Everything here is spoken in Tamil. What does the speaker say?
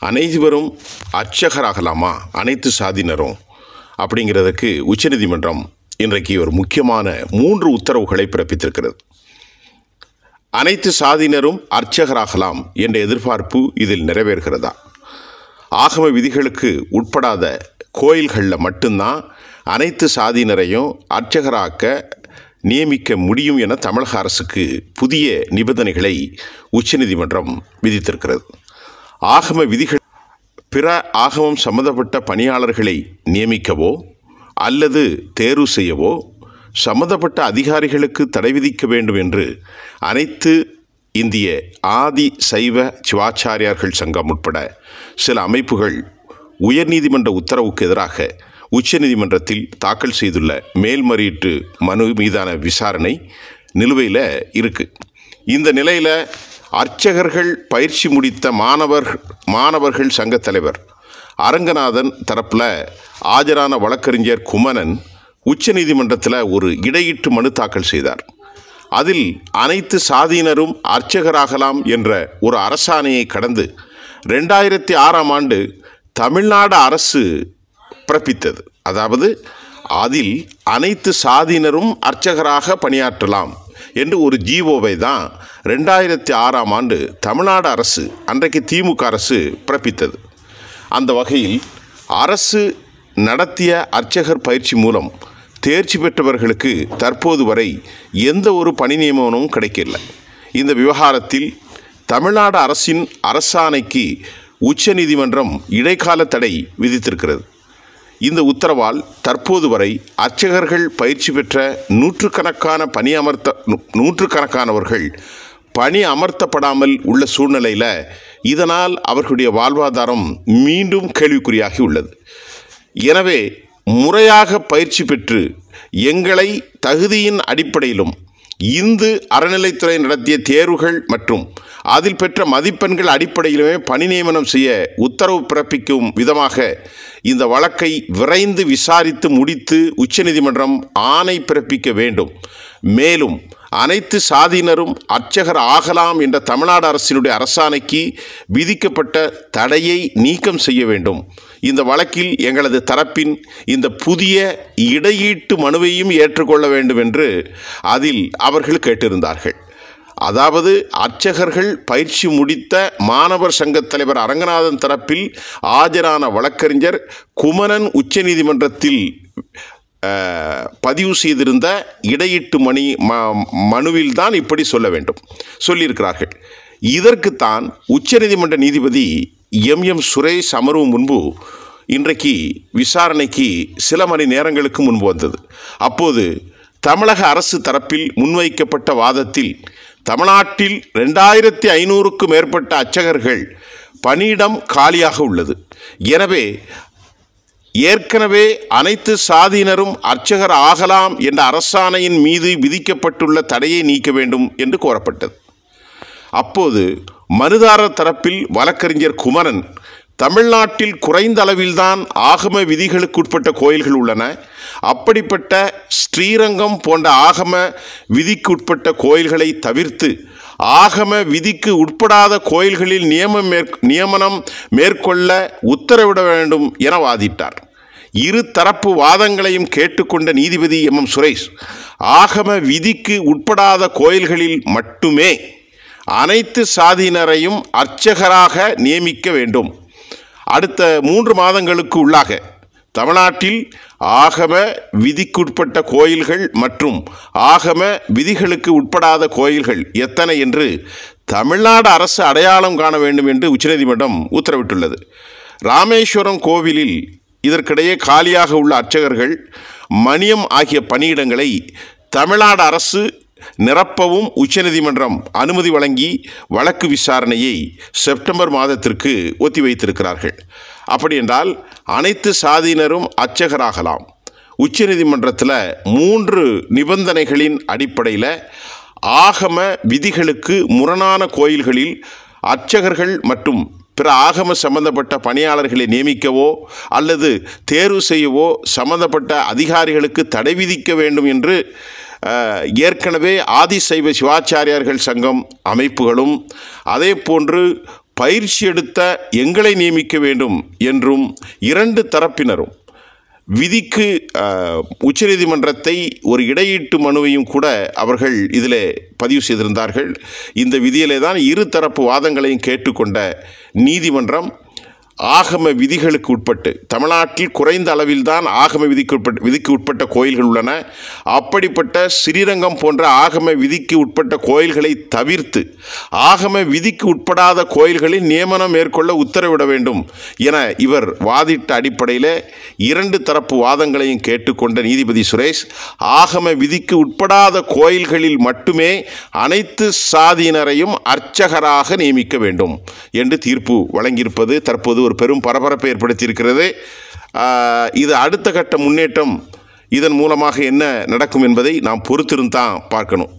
அனைவரும் அர்ச்சகராகலாமா, அனைத்து சாதியினரும் அப்படிங்கிறதுக்கு உச்சநீதிமன்றம் இன்றைக்கு ஒரு முக்கியமான 3 உத்தரவுகளை பிறப்பித்திருக்கிறது. அனைத்து சாதியினரும் அர்ச்சகராகலாம் என்ற எதிர்பார்ப்பு இதில் நிறைவேறுகிறதா? ஆகம விதிகளுக்கு உட்படாத கோயில்களில் மட்டும்தான் அனைத்து சாதியினரையும் அர்ச்சகராக்க நியமிக்க முடியும் என தமிழக அரசுக்கு புதிய நிபந்தனைகளை உச்சநீதிமன்றம் விதித்திருக்கிறது. ஆகம விதிகள் பிற ஆகமம் சம்பந்தப்பட்ட பணியாளர்களை நியமிக்கவோ அல்லது தேர்வு செய்யவோ சம்பந்தப்பட்ட அதிகாரிகளுக்கு தடை விதிக்க வேண்டும் என்று அனைத்து இந்திய ஆதி சைவ சிவாச்சாரியார்கள் சங்கம் உட்பட சில அமைப்புகள் உயர்நீதிமன்ற உத்தரவுக்கு எதிராக உச்சநீதிமன்றத்தில் தாக்கல் செய்துள்ள மேல்முறையீட்டு மனு மீதான விசாரணை நிலுவையில் இருக்குது. இந்த நிலையில் அர்ச்சகர்கள் பயிற்சி முடித்த மாணவர்கள் சங்க தலைவர் அரங்கநாதன் தரப்பில் ஆஜரான வழக்கறிஞர் குமணன் உச்சநீதிமன்றத்தில் ஒரு இடையீட்டு மனு தாக்கல் செய்தார். அதில் அனைத்து சாதியினரும் அர்ச்சகராகலாம் என்ற ஒரு அரசாணையை கடந்து 2006ஆம் ஆண்டு தமிழ்நாடு அரசு பிறப்பித்தது. அதாவது அதில் அனைத்து சாதியினரும் அர்ச்சகராக பணியாற்றலாம் என்று ஒரு ஜீவோவை தான் 2006ஆம் ஆண்டு தமிழ்நாடு அரசு, அன்றைக்கு திமுக அரசு பிறப்பித்தது. அந்த வகையில் அரசு நடத்திய அர்ச்சகர் பயிற்சி மூலம் தேர்ச்சி பெற்றவர்களுக்கு தற்போது வரை எந்த ஒரு பணி நியமனமும் கிடைக்கவில்லை. இந்த விவகாரத்தில் தமிழ்நாடு அரசின் அரசாணைக்கு உச்சநீதிமன்றம் இடைக்கால தடை விதித்திருக்கிறது. இந்த உத்தரவால் தற்போது வரை அர்ச்சகர்கள் பயிற்சி பெற்ற நூற்றுக்கணக்கானவர்கள் பணி அமர்த்தப்படாமல் உள்ள சூழ்நிலையில் இதனால் அவர்களுடைய வாழ்வாதாரம் மீண்டும் கேள்விக்குறியாகி உள்ளது. எனவே முறையாக பயிற்சி பெற்று எங்களை தகுதியின் அடிப்படையிலும் இந்து அறநிலைத்துறை நடத்திய தேர்வுகள் மற்றும் அதில் பெற்ற மதிப்பெண்கள் அடிப்படையிலுமே பணி நியமனம் செய்ய உத்தரவு பிறப்பிக்கும் விதமாக இந்த வழக்கை விரைந்து விசாரித்து முடித்து உச்சநீதிமன்றம் ஆணை பிறப்பிக்க வேண்டும். மேலும் அனைத்து சாதியினரும் அர்ச்சகர் ஆகலாம் என்ற தமிழ்நாடு அரசினுடைய அரசாணைக்கு விதிக்கப்பட்ட தடையை நீக்கம் செய்ய வேண்டும். இந்த வழக்கில் எங்களது தரப்பின் இந்த புதிய இடையீட்டு மனுவையும் ஏற்றுக்கொள்ள வேண்டும் என்று அதில் அவர்கள் கேட்டிருந்தார்கள். அதாவது அர்ச்சகர்கள் பயிற்சி முடித்த மாணவர் சங்க தலைவர் அரங்கநாதன் தரப்பில் ஆஜரான வழக்கறிஞர் குமணன் உச்சநீதிமன்றத்தில் பதிவு செய்திருந்த இடையீட்டு மனுவில் தான் இப்படி சொல்லியிருக்கிறார்கள். இதற்குத்தான் உச்சநீதிமன்ற நீதிபதி எம் சுரேஷ் அமர்வு முன்பு இன்றைக்கு விசாரணைக்கு சில மணி நேரங்களுக்கு முன்பு வந்தது. அப்போது தமிழக அரசு தரப்பில் முன்வைக்கப்பட்ட வாதத்தில் தமிழ்நாட்டில் 2500க்கும் மேற்பட்ட அர்ச்சகர்கள் பணியிடம் காலியாக உள்ளது. எனவே ஏற்கனவே அனைத்து சாதியினரும் அர்ச்சகர் ஆகலாம் என்ற அரசாணையின் மீது விதிக்கப்பட்டுள்ள தடையை நீக்க வேண்டும் என்று கோரப்பட்டது. அப்போது மனுதாரர் தரப்பில் வழக்கறிஞர் குமணன் தமிழ்நாட்டில் குறைந்த அளவில்தான் ஆகம விதிகளுக்குட்பட்ட கோயில்கள் உள்ளன, அப்படிப்பட்ட ஸ்ரீரங்கம் போன்ற ஆகம விதிக்குட்பட்ட கோயில்களை தவிர்த்து ஆகம விதிக்கு உட்படாத கோயில்களில் நியமனம் மேற்கொள்ள உத்தரவிட வேண்டும் என வாதிட்டார். இரு தரப்பு வாதங்களையும் கேட்டுக்கொண்ட நீதிபதி எம் சுரேஷ் ஆகம விதிக்கு உட்படாத கோயில்களில் மட்டுமே அனைத்து சாதியினரையும் அர்ச்சகராக நியமிக்க வேண்டும். அடுத்த 3 மாதங்களுக்கு உள்ளாக தமிழ்நாட்டில் ஆகம விதிக்குட்பட்ட கோயில்கள் மற்றும் ஆகம விதிகளுக்கு உட்படாத கோயில்கள் எத்தனை என்று தமிழ்நாடு அரசு அடையாளம் காண வேண்டும் என்று உச்சநீதிமன்றம் உத்தரவிட்டுள்ளது. ராமேஸ்வரம் கோவிலில் இதற்கிடையே காலியாக உள்ள அர்ச்சகர்கள் மணியம் ஆகிய பணியிடங்களை தமிழ்நாடு அரசு நிரப்பவும் உச்சநீதிமன்றம் அனுமதி வழங்கி வழக்கு விசாரணையை செப்டம்பர் மாதத்திற்கு ஒத்திவைத்திருக்கிறார்கள். அப்படி என்றால் அனைத்து சாதியினரும் அர்ச்சகராகலாம். உச்சநீதிமன்றத்தில் 3 நிபந்தனைகளின் அடிப்படையில் ஆகம விதிகளுக்கு முரணான கோயில்களில் அர்ச்சகர்கள் மற்றும் பிற ஆகம சம்பந்தப்பட்ட பணியாளர்களை நியமிக்கவோ அல்லது தேர்வு செய்யவோ சம்பந்தப்பட்ட அதிகாரிகளுக்கு தடை விதிக்க வேண்டும் என்று ஏற்கனவே ஆதிசைவ சிவாச்சாரியார்கள் சங்கம் அமைப்புகளும் அதே போன்று பயிற்சி எடுத்த எங்களை நியமிக்க வேண்டும் என்றும் இரண்டு தரப்பினரும் விதிக்கு உச்சநீதிமன்றத்தை ஒரு இடையீட்டு மனுவையும் கூட அவர்கள் இதில் பதிவு செய்திருந்தார்கள். இந்த விதியிலே தான் இரு தரப்பு வாதங்களையும் கேட்டுக்கொண்ட நீதிமன்றம் ஆகம விதிகளுக்கு உட்பட்டு, தமிழ்நாட்டில் குறைந்த அளவில்தான் ஆகம விதிக்கு உட்பட்ட கோயில்கள் உள்ளன. அப்படிப்பட்ட ஸ்ரீரங்கம் போன்ற ஆகம விதிக்கு உட்பட்ட கோயில்களை தவிர்த்து ஆகம விதிக்கு உட்படாத கோயில்களில் நியமனம் மேற்கொள்ள உத்தரவிட வேண்டும் என இவர் வாதிட்ட அடிப்படையில் இரண்டு தரப்பு வாதங்களையும் கேட்டுக்கொண்ட நீதிபதி சுரேஷ் ஆகம விதிக்கு உட்படாத கோயில்களில் மட்டுமே அனைத்து சாதியினரையும் அர்ச்சகராக நியமிக்க வேண்டும் என்று தீர்ப்பு வழங்கியிருப்பது தற்போது ஒரு பெரும் பரபரப்பை ஏற்படுத்தியிருக்கிறது. இது அடுத்த கட்ட முன்னேற்றம். இதன் மூலமாக என்ன நடக்கும் என்பதை நாம் பொறுத்திருந்து தான் பார்க்கணும்.